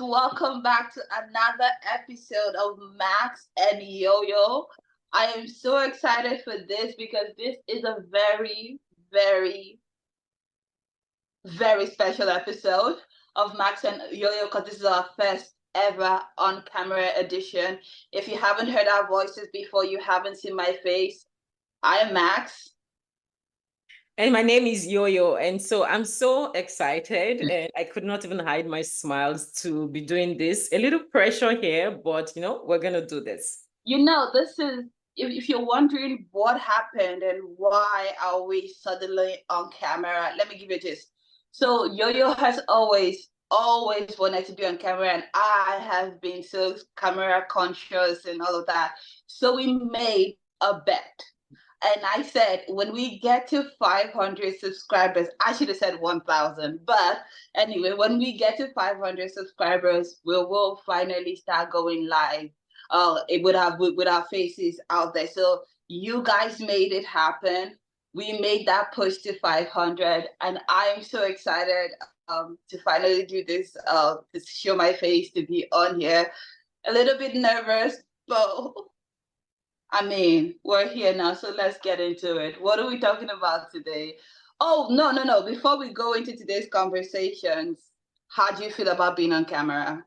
welcome back to another episode of Max and Yo-Yo. I am so excited for this because this is a very, very, very special episode of Max and Yo-Yo because this is our first ever on-camera edition. If you haven't heard our voices before, you haven't seen my face, I am Max. And my name is Yo-Yo, and so I'm so excited, and I could not even hide my smiles to be doing this. A little pressure here, but we're gonna do this. This is, if you're wondering what happened and why are we suddenly on camera, let me give you this. So Yo-Yo has always wanted to be on camera, and I have been so camera conscious and all of that. So we made a bet. And I said, when we get to 500 subscribers, I should have said 1,000. But anyway, when we get to 500 subscribers, we will finally start going live. With our faces out there. So you guys made it happen. We made that push to 500, and I'm so excited to finally do this. To show my face, to be on here. A little bit nervous, but I mean, we're here now, so let's get into it. What are we talking about today? Oh, no. Before we go into today's conversations, how do you feel about being on camera?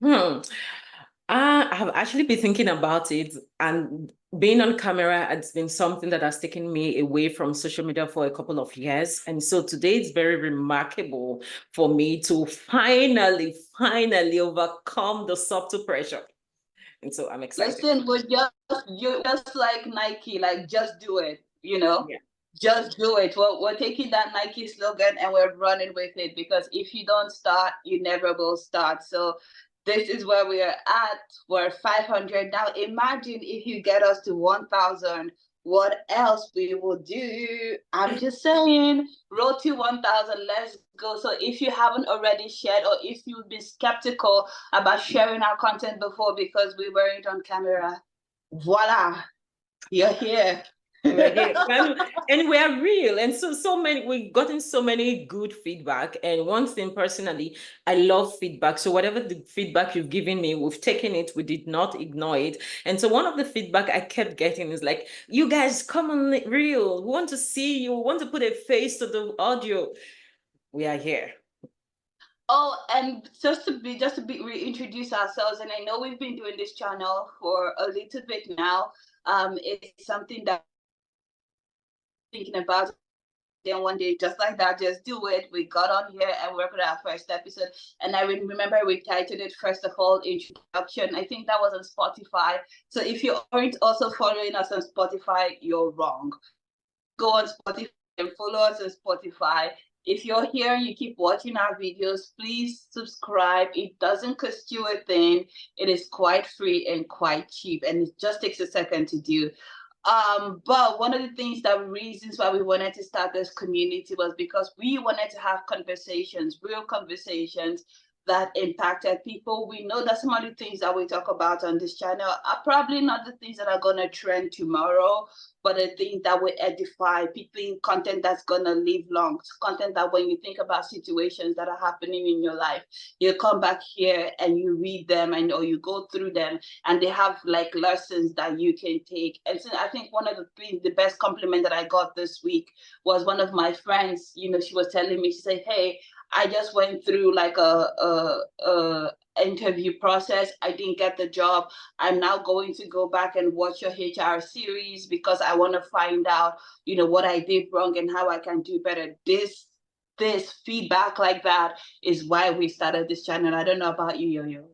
I have actually been thinking about it, and being on camera has been something that has taken me away from social media for a couple of years. And so today it's very remarkable for me to finally overcome the subtle pressure. And so I'm excited. Listen, you're just like Nike, like just do it, Yeah. just do it. We're taking that Nike slogan and we're running with it, because if you don't start, you never will start. So this is where we are at. We're 500 now. Imagine if you get us to 1,000, what else we will do. I'm just saying, road to 1,000, let's go. So if you haven't already shared, or if you've been skeptical about sharing our content before because we weren't on camera, voila, you're here. And we are real, and so many, we've gotten so many good feedback. And one thing personally, I love feedback. So whatever the feedback you've given me, we've taken it, we did not ignore it. And so one of the feedback I kept getting is like, you guys come on real, we want to see you, we want to put a face to the audio. We are here. Oh, and just to reintroduce ourselves, and I know we've been doing this channel for a little bit now. It's something that thinking about, then one day, just like that, just do it. We got on here and worked on our first episode, and I remember we titled it, first of all, introduction. I think that was on Spotify. So if you aren't also following us on Spotify, you're wrong. Go on Spotify and follow us on Spotify. If you're here and you keep watching our videos, please subscribe. It doesn't cost you a thing. It is quite free and quite cheap, and it just takes a second to do. But one of the reasons why we wanted to start this community was because we wanted to have conversations, real conversations that impacted people. We know that some of the things that we talk about on this channel are probably not the things that are going to trend tomorrow, but the things that will edify people, in content that's going to live long, content that when you think about situations that are happening in your life, you come back here and you read them, and or you go through them, and they have like lessons that you can take. And so I think one of the best compliment that I got this week was one of my friends. She was telling me, she said, hey, I just went through like a interview process. I didn't get the job. I'm now going to go back and watch your HR series because I want to find out, what I did wrong and how I can do better. This feedback like that is why we started this channel. I don't know about you, Yo-Yo.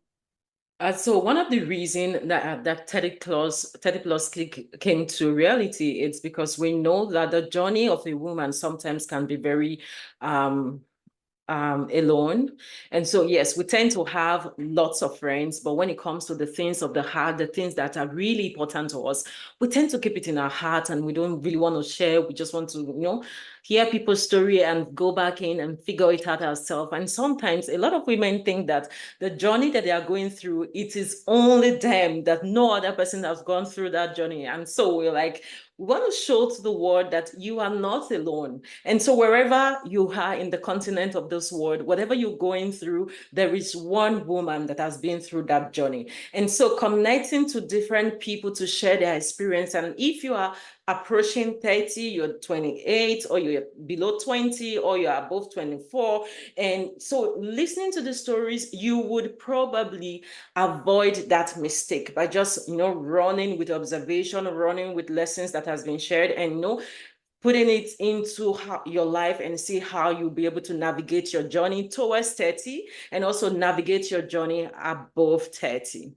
So one of the reasons that 30Plusclique came to reality, it's because we know that the journey of a woman sometimes can be very alone. And so, yes, we tend to have lots of friends, but when it comes to the things of the heart, the things that are really important to us, we tend to keep it in our heart, and we don't really want to share. We just want to, hear people's story and go back in and figure it out ourselves. And sometimes a lot of women think that the journey that they are going through, it is only them, that no other person has gone through that journey. And so we're like, we want to show to the world that you are not alone. And so wherever you are in the continent of this world, whatever you're going through, there is one woman that has been through that journey. And so connecting to different people to share their experience. And if you are approaching 30, you're 28, or you're below 20, or you're above 24. And so listening to the stories, you would probably avoid that mistake by just, running with observation, running with lessons that has been shared, and, putting it into your life and see how you'll be able to navigate your journey towards 30 and also navigate your journey above 30.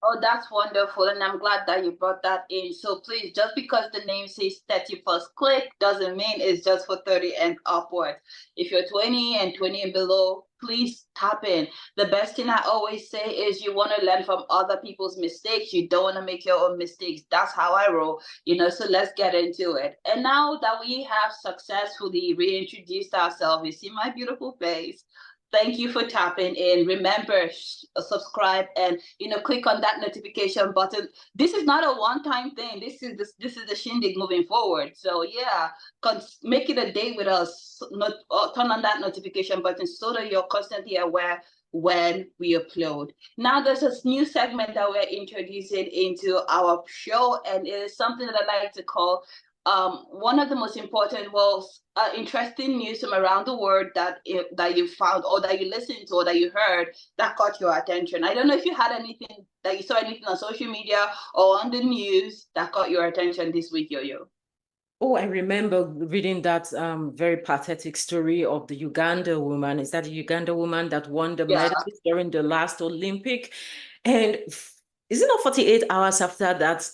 Oh, that's wonderful. And I'm glad that you brought that in. So please, just because the name says 30Plusclique doesn't mean it's just for 30 and upwards. If you're 20 and 20 and below, please tap in. The best thing I always say is you want to learn from other people's mistakes. You don't want to make your own mistakes. That's how I roll, so let's get into it. And now that we have successfully reintroduced ourselves, you see my beautiful face. Thank you for tapping in. Remember, subscribe and click on that notification button. This is not a one-time thing. This is the shindig moving forward. So yeah, make it a day with us. Turn on that notification button so that you're constantly aware when we upload. Now there's this new segment that we're introducing into our show, and it is something that I like to call one of the most important, interesting news from around the world that you found, or that you listened to, or that you heard that caught your attention. I don't know if you had anything that you saw anything on social media or on the news that caught your attention this week, Yo-Yo. Oh, I remember reading that very pathetic story of the Uganda woman. Is that the Uganda woman that won the medal during the last Olympic? And is it not 48 hours after that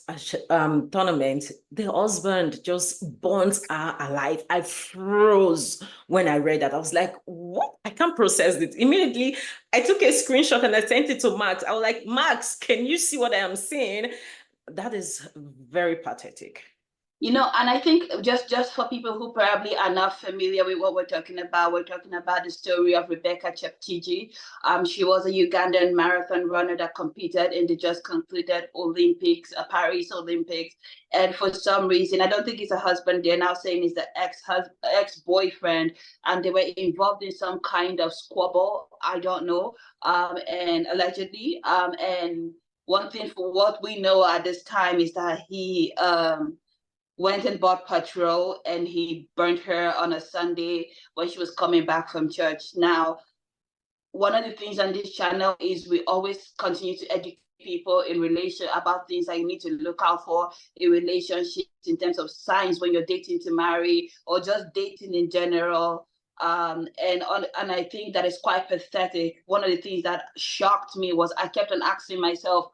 tournament, the husband just burns her alive? I froze when I read that. I was like, what? I can't process it. Immediately, I took a screenshot and I sent it to Max. I was like, Max, can you see what I am seeing? That is very pathetic. And I think just for people who probably are not familiar with what we're talking about the story of Rebecca Cheptegei. She was a Ugandan marathon runner that competed in the just concluded Olympics, Paris Olympics. And for some reason, I don't think it's a husband, they're now saying it's the ex-boyfriend, and they were involved in some kind of squabble, I don't know, and allegedly. And one thing for what we know at this time is that he went and bought petrol and he burnt her on a Sunday when she was coming back from church. Now, one of the things on this channel is we always continue to educate people in relation about things that you need to look out for in relationships, in terms of signs when you're dating to marry or just dating in general. And I think that is quite pathetic. One of the things that shocked me was I kept on asking myself,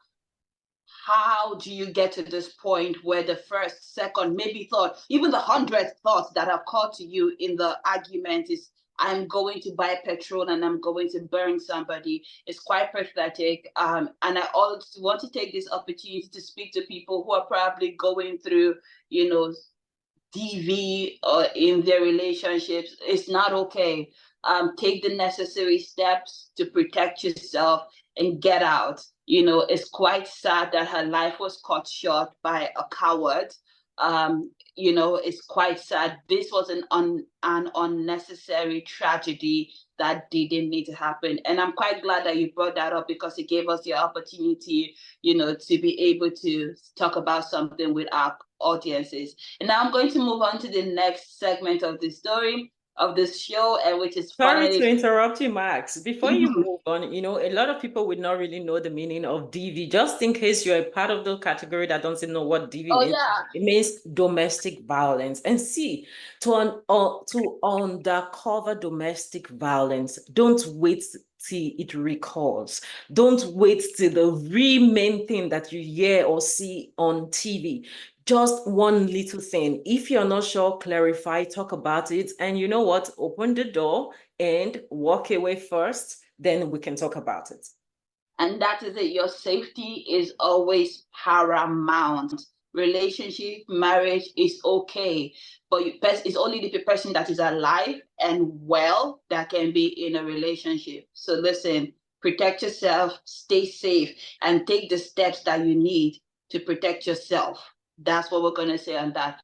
how do you get to this point where the first, second, maybe thought, even the 100th thought that occurred to you in the argument is, I'm going to buy petrol and I'm going to burn somebody? It's quite pathetic. And I also want to take this opportunity to speak to people who are probably going through, DV in their relationships. It's not okay. Take the necessary steps to protect yourself and get out. It's quite sad that her life was cut short by a coward. It's quite sad. This was an unnecessary tragedy that didn't need to happen. And I'm quite glad that you brought that up, because it gave us the opportunity, to be able to talk about something with our audiences. And now I'm going to move on to the next segment of the story of this show, and which is Sorry to interrupt you, Max. Before you move on, a lot of people would not really know the meaning of DV. Just in case you're a part of the category that doesn't know what DV means, it means domestic violence. And see, to undercover domestic violence, don't wait till it recalls. Don't wait till the real main thing that you hear or see on TV. Just one little thing. If you're not sure, clarify, talk about it. And you know what? Open the door and walk away first. Then we can talk about it. And that is it. Your safety is always paramount. relationship, marriage is okay, but it's only the person that is alive and well that can be in a relationship. So listen, protect yourself, stay safe, and take the steps that you need to protect yourself. That's what we're going to say on that.